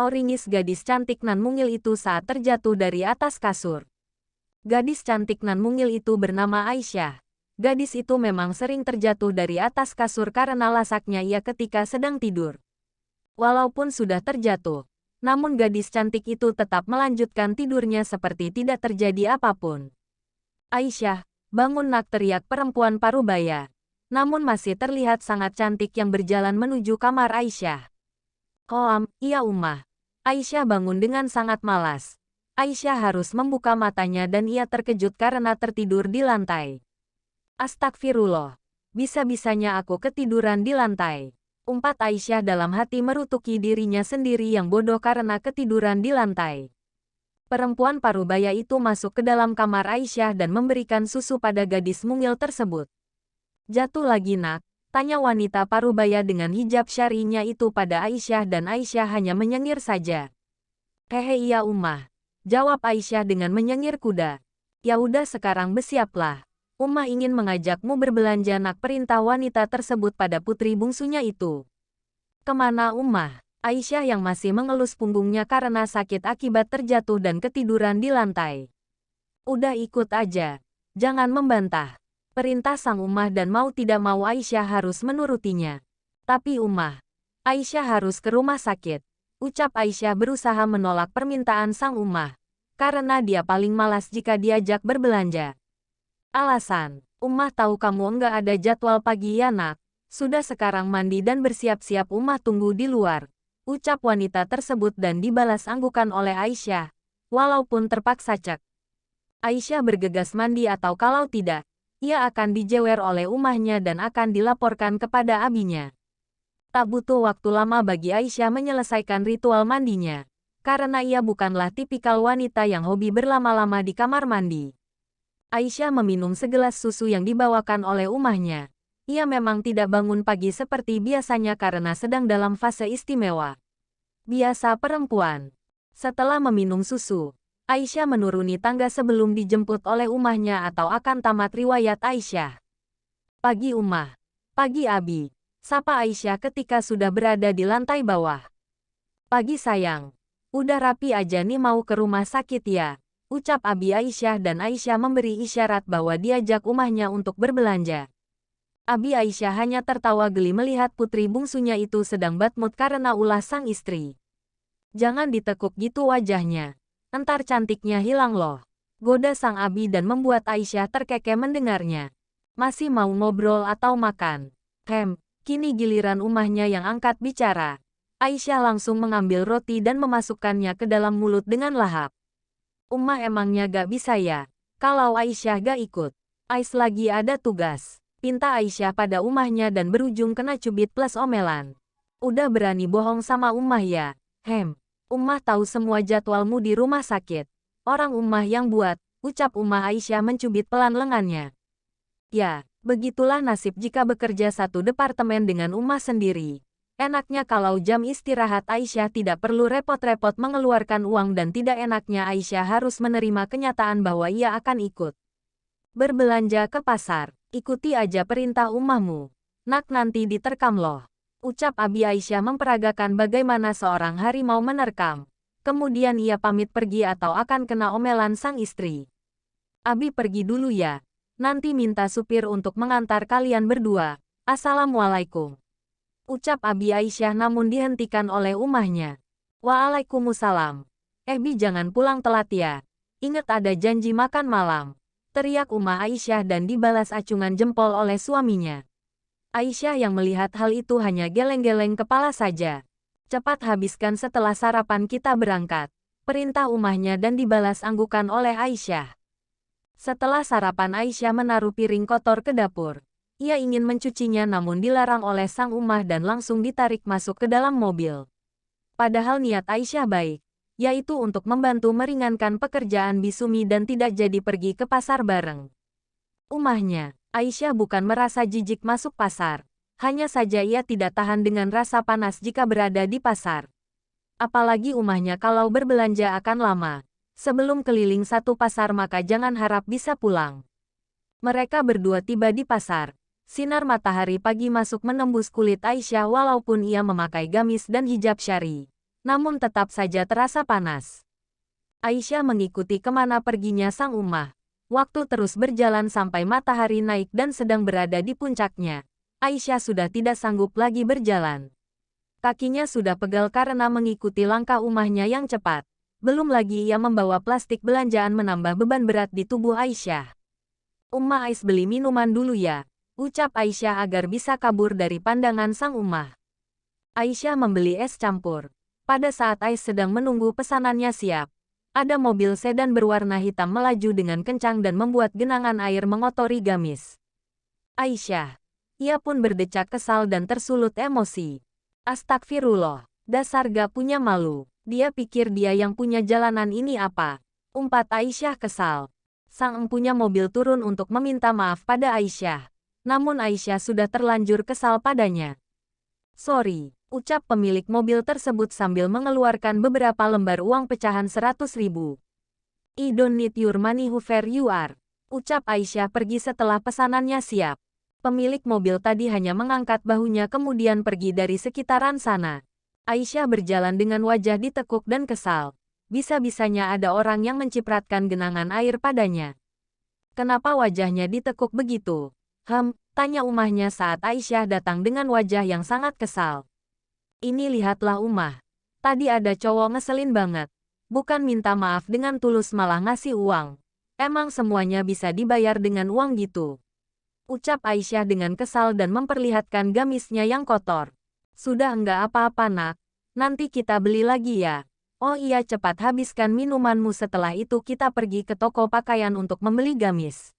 ringis gadis cantik nan mungil itu saat terjatuh dari atas kasur. Gadis cantik nan mungil itu bernama Aisyah. Gadis itu memang sering terjatuh dari atas kasur karena lasaknya ia ketika sedang tidur. Walaupun sudah terjatuh, namun gadis cantik itu tetap melanjutkan tidurnya seperti tidak terjadi apapun. "Aisyah, bangun nak!" teriak perempuan parubaya. Namun masih terlihat sangat cantik yang berjalan menuju kamar Aisyah. Iya Ummah." Aisyah bangun dengan sangat malas. Aisyah harus membuka matanya dan ia terkejut karena tertidur di lantai. "Astagfirullah, bisa-bisanya aku ketiduran di lantai," umpat Aisyah dalam hati merutuki dirinya sendiri yang bodoh karena ketiduran di lantai. Perempuan parubaya itu masuk ke dalam kamar Aisyah dan memberikan susu pada gadis mungil tersebut. "Jatuh lagi nak?" tanya wanita parubaya dengan hijab syar'inya itu pada Aisyah dan Aisyah hanya menyengir saja. "Hehe iya Ummah," jawab Aisyah dengan menyengir kuda. "Ya udah sekarang bersiaplah. Ummah ingin mengajakmu berbelanja nak," perintah wanita tersebut pada putri bungsunya itu. "Kemana Ummah?" Aisyah yang masih mengelus punggungnya karena sakit akibat terjatuh dan ketiduran di lantai. "Udah ikut aja. Jangan membantah," perintah sang Ummah dan mau tidak mau Aisyah harus menurutinya. "Tapi Ummah, Aisyah harus ke rumah sakit," ucap Aisyah berusaha menolak permintaan sang Ummah. Karena dia paling malas jika diajak berbelanja. "Alasan, Ummah tahu kamu enggak ada jadwal pagi ya nak. Sudah sekarang mandi dan bersiap-siap, Ummah tunggu di luar," ucap wanita tersebut dan dibalas anggukan oleh Aisyah. Walaupun terpaksa cek. Aisyah bergegas mandi atau kalau tidak, ia akan dijewer oleh Ummahnya dan akan dilaporkan kepada abinya. Tak butuh waktu lama bagi Aisyah menyelesaikan ritual mandinya. Karena ia bukanlah tipikal wanita yang hobi berlama-lama di kamar mandi. Aisyah meminum segelas susu yang dibawakan oleh Ummahnya. Ia memang tidak bangun pagi seperti biasanya karena sedang dalam fase istimewa. Biasa perempuan. Setelah meminum susu, Aisyah menuruni tangga sebelum dijemput oleh Ummahnya atau akan tamat riwayat Aisyah. "Pagi Ummah." "Pagi Abi," sapa Aisyah ketika sudah berada di lantai bawah. "Pagi sayang. Udah rapi aja nih mau ke rumah sakit ya," ucap Abi Aisyah dan Aisyah memberi isyarat bahwa diajak Ummahnya untuk berbelanja. Abi Aisyah hanya tertawa geli melihat putri bungsunya itu sedang bad mood karena ulah sang istri. "Jangan ditekuk gitu wajahnya. Entar cantiknya hilang loh," goda sang Abi dan membuat Aisyah terkekeh mendengarnya. "Masih mau ngobrol atau makan?" Kini giliran Ummahnya yang angkat bicara. Aisyah langsung mengambil roti dan memasukkannya ke dalam mulut dengan lahap. "Ummah emangnya gak bisa ya? Kalau Aisyah gak ikut, Ais lagi ada tugas," pinta Aisyah pada Ummahnya dan berujung kena cubit plus omelan. "Udah berani bohong sama Ummah ya? Ummah tahu semua jadwalmu di rumah sakit. Orang Ummah yang buat," ucap Ummah Aisyah mencubit pelan lengannya. "Ya, begitulah nasib jika bekerja satu departemen dengan Ummah sendiri. Enaknya kalau jam istirahat Aisyah tidak perlu repot-repot mengeluarkan uang dan tidak enaknya Aisyah harus menerima kenyataan bahwa ia akan ikut berbelanja ke pasar. Ikuti aja perintah Ummahmu. Nak nanti diterkam loh," ucap Abi Aisyah memperagakan bagaimana seorang harimau menerkam. Kemudian ia pamit pergi atau akan kena omelan sang istri. "Abi pergi dulu ya. Nanti minta supir untuk mengantar kalian berdua. Assalamualaikum," ucap Abi Aisyah namun dihentikan oleh Ummahnya. "Waalaikumsalam. Bi jangan pulang telat ya. Ingat ada janji makan malam," teriak Ummah Aisyah dan dibalas acungan jempol oleh suaminya. Aisyah yang melihat hal itu hanya geleng-geleng kepala saja. "Cepat habiskan setelah sarapan kita berangkat," perintah Ummahnya dan dibalas anggukan oleh Aisyah. Setelah sarapan Aisyah menaruh piring kotor ke dapur. Ia ingin mencucinya namun dilarang oleh sang Ummah dan langsung ditarik masuk ke dalam mobil. Padahal niat Aisyah baik, yaitu untuk membantu meringankan pekerjaan Bisumi dan tidak jadi pergi ke pasar bareng Ummahnya. Aisyah bukan merasa jijik masuk pasar, hanya saja ia tidak tahan dengan rasa panas jika berada di pasar. Apalagi Ummahnya kalau berbelanja akan lama. Sebelum keliling satu pasar maka jangan harap bisa pulang. Mereka berdua tiba di pasar. Sinar matahari pagi masuk menembus kulit Aisyah walaupun ia memakai gamis dan hijab syari. namun tetap saja terasa panas. Aisyah mengikuti kemana perginya sang ummah. Waktu terus berjalan sampai matahari naik dan sedang berada di puncaknya. Aisyah sudah tidak sanggup lagi berjalan. Kakinya sudah pegal karena mengikuti langkah ummahnya yang cepat. Belum lagi ia membawa plastik belanjaan menambah beban berat di tubuh Aisyah. "Ummah Ais, beli minuman dulu ya," ucap Aisyah agar bisa kabur dari pandangan sang ummah. Aisyah membeli es campur. Pada saat Ais sedang menunggu pesanannya siap, ada mobil sedan berwarna hitam melaju dengan kencang dan membuat genangan air mengotori gamis Aisyah. Ia pun berdecak kesal dan tersulut emosi. Astagfirullah, dasar gak punya malu. Dia pikir dia yang punya jalanan ini apa? Umpat Aisyah kesal. Sang empunya mobil turun untuk meminta maaf pada Aisyah. Namun Aisyah sudah terlanjur kesal padanya. "Sorry," ucap pemilik mobil tersebut sambil mengeluarkan beberapa lembar uang pecahan 100.000. "I don't need your money, whoever you are," ucap Aisyah pergi setelah pesanannya siap. Pemilik mobil tadi hanya mengangkat bahunya kemudian pergi dari sekitaran sana. Aisyah berjalan dengan wajah ditekuk dan kesal. Bisa-bisanya ada orang yang mencipratkan genangan air padanya. "Kenapa wajahnya ditekuk begitu?" Tanya ummahnya saat Aisyah datang dengan wajah yang sangat kesal. "Ini lihatlah ummah. Tadi ada cowok ngeselin banget. Bukan minta maaf dengan tulus malah ngasih uang. Emang semuanya bisa dibayar dengan uang gitu?" ucap Aisyah dengan kesal dan memperlihatkan gamisnya yang kotor. "Sudah enggak apa-apa nak. Nanti kita beli lagi ya. Oh iya, cepat habiskan minumanmu, setelah itu kita pergi ke toko pakaian untuk membeli gamis,"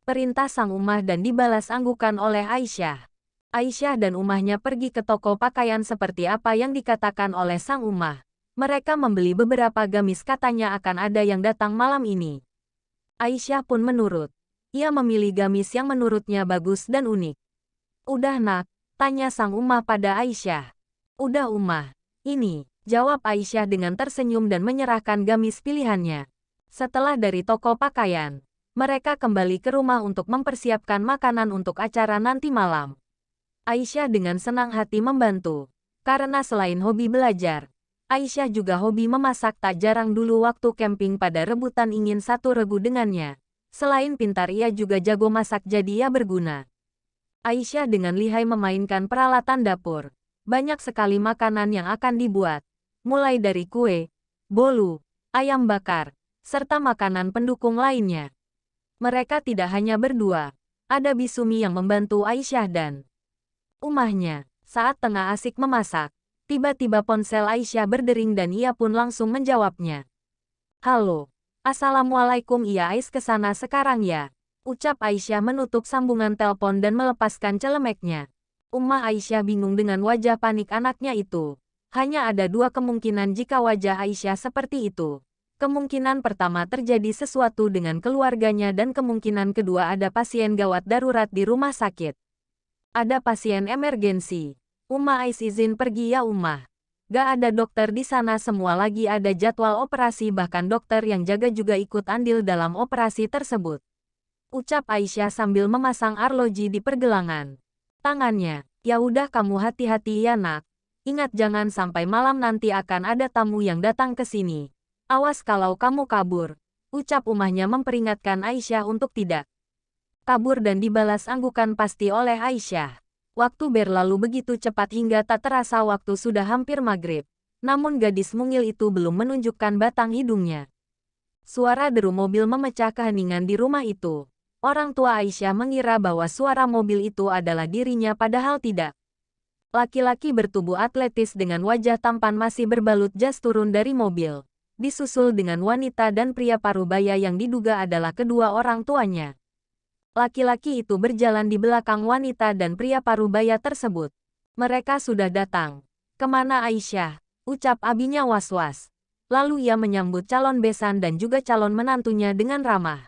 perintah sang ummah dan dibalas anggukan oleh Aisyah. Aisyah dan ummahnya pergi ke toko pakaian seperti apa yang dikatakan oleh sang ummah. Mereka membeli beberapa gamis, katanya akan ada yang datang malam ini. Aisyah pun menurut. Ia memilih gamis yang menurutnya bagus dan unik. "Udah nak?" tanya sang ummah pada Aisyah. "Udah ummah. Ini," jawab Aisyah dengan tersenyum dan menyerahkan gamis pilihannya. Setelah dari toko pakaian, mereka kembali ke rumah untuk mempersiapkan makanan untuk acara nanti malam. Aisyah dengan senang hati membantu. Karena selain hobi belajar, Aisyah juga hobi memasak. Tak jarang dulu waktu camping pada rebutan ingin satu regu dengannya. Selain pintar ia juga jago masak, jadi ia berguna. Aisyah dengan lihai memainkan peralatan dapur. Banyak sekali makanan yang akan dibuat. Mulai dari kue, bolu, ayam bakar, serta makanan pendukung lainnya. Mereka tidak hanya berdua. Ada Bisumi yang membantu Aisyah dan ummahnya. Saat tengah asik memasak, tiba-tiba ponsel Aisyah berdering dan ia pun langsung menjawabnya. "Halo. Assalamualaikum, iya Ais kesana sekarang ya," ucap Aisyah menutup sambungan telepon dan melepaskan celemeknya. Ummah Aisyah bingung dengan wajah panik anaknya itu. Hanya ada dua kemungkinan jika wajah Aisyah seperti itu. Kemungkinan pertama terjadi sesuatu dengan keluarganya dan kemungkinan kedua ada pasien gawat darurat di rumah sakit. "Ada pasien emergensi. Ummah Ais izin pergi ya ummah. Gak ada dokter di sana, semua lagi ada jadwal operasi, bahkan dokter yang jaga juga ikut andil dalam operasi tersebut," ucap Aisyah sambil memasang arloji di pergelangan tangannya. "Ya udah, kamu hati-hati ya nak. Ingat jangan sampai malam, nanti akan ada tamu yang datang ke sini. Awas kalau kamu kabur," ucap ummahnya memperingatkan Aisyah untuk tidak kabur dan dibalas anggukan pasti oleh Aisyah. Waktu berlalu begitu cepat hingga tak terasa waktu sudah hampir maghrib. Namun gadis mungil itu belum menunjukkan batang hidungnya. Suara deru mobil memecah keheningan di rumah itu. Orang tua Aisyah mengira bahwa suara mobil itu adalah dirinya, padahal tidak. Laki-laki bertubuh atletis dengan wajah tampan masih berbalut jas turun dari mobil. Disusul dengan wanita dan pria parubaya yang diduga adalah kedua orang tuanya. Laki-laki itu berjalan di belakang wanita dan pria parubaya tersebut. "Mereka sudah datang." "Kemana Aisyah?" ucap abinya was-was. Lalu ia menyambut calon besan dan juga calon menantunya dengan ramah.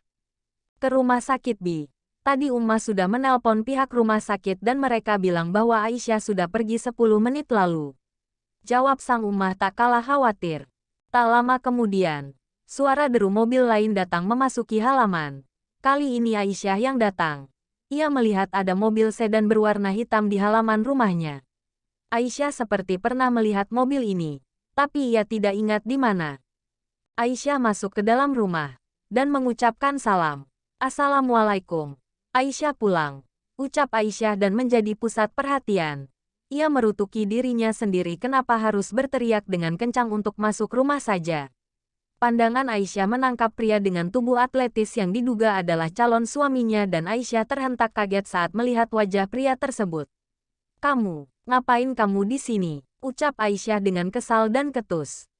"Ke rumah sakit Bi. Tadi ummah sudah menelpon pihak rumah sakit dan mereka bilang bahwa Aisyah sudah pergi 10 menit lalu," jawab sang ummah tak kalah khawatir. Tak lama kemudian, suara deru mobil lain datang memasuki halaman. Kali ini Aisyah yang datang. Ia melihat ada mobil sedan berwarna hitam di halaman rumahnya. Aisyah seperti pernah melihat mobil ini. Tapi ia tidak ingat di mana. Aisyah masuk ke dalam rumah dan mengucapkan salam. Assalamualaikum. Aisyah pulang. Ucap Aisyah dan menjadi pusat perhatian. Ia merutuki dirinya sendiri kenapa harus berteriak dengan kencang untuk masuk rumah saja. Pandangan Aisyah menangkap pria dengan tubuh atletis yang diduga adalah calon suaminya dan Aisyah terhentak kaget saat melihat wajah pria tersebut. "Kamu, ngapain kamu di sini?" ucap Aisyah dengan kesal dan ketus.